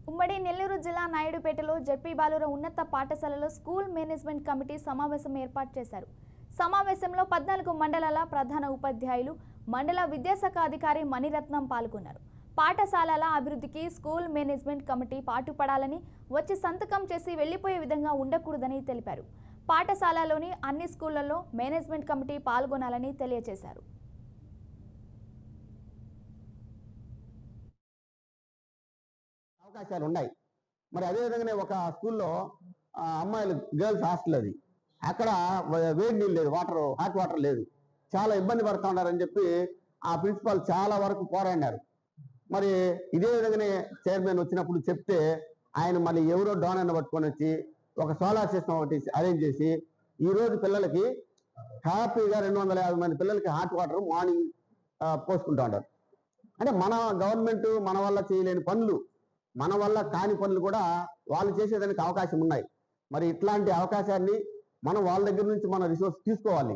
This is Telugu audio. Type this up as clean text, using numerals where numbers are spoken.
ఉమ్మడి నెల్లూరు జిల్లా నాయుడుపేటలో జెడ్పీ బాలుర ఉన్నత పాఠశాలలో స్కూల్ మేనేజ్మెంట్ కమిటీ సమావేశం ఏర్పాటు చేశారు. సమావేశంలో 14 మండలాల ప్రధాన ఉపాధ్యాయులు, మండల విద్యాశాఖ అధికారి మణిరత్నం పాల్గొన్నారు. పాఠశాలల అభివృద్ధికి స్కూల్ మేనేజ్మెంట్ కమిటీ పాటుపడాలని, వచ్చి సంతకం చేసి వెళ్లిపోయే విధంగా ఉండకూడదని తెలిపారు. పాఠశాలలోని అన్ని స్కూళ్లలో మేనేజ్మెంట్ కమిటీ పాల్గొనాలని తెలియజేశారు. అవకాశాలు ఉన్నాయి. మరి అదేవిధంగానే ఒక స్కూల్లో అమ్మాయిలు గర్ల్స్ హాస్టల్ అది, అక్కడ వేడి నీళ్ళు లేదు, హాట్ వాటర్ లేదు, చాలా ఇబ్బంది పడుతూ ఉన్నారని చెప్పి ఆ ప్రిన్సిపాల్ చాలా వరకు పోరాడినారు. మరి ఇదే విధంగానే చైర్మన్ వచ్చినప్పుడు చెప్తే ఆయన మళ్ళీ ఎవరో డోనర్ని పట్టుకొని వచ్చి ఒక సోలార్ సిస్టమ్ ఒకటి అరేంజ్ చేసి ఈరోజు పిల్లలకి హ్యాపీగా 250 మంది పిల్లలకి హాట్ వాటర్ మార్నింగ్ పోసుకుంటూ ఉంటారు. అంటే మన గవర్నమెంట్ మన వల్ల చేయలేని పనులు, మన వల్ల కాని పనులు కూడా వాళ్ళు చేసేదానికి అవకాశం ఉన్నాయి. మరి ఇట్లాంటి అవకాశాన్ని మనం వాళ్ళ దగ్గర నుంచి మన రిసోర్స్ తీసుకోవాలి.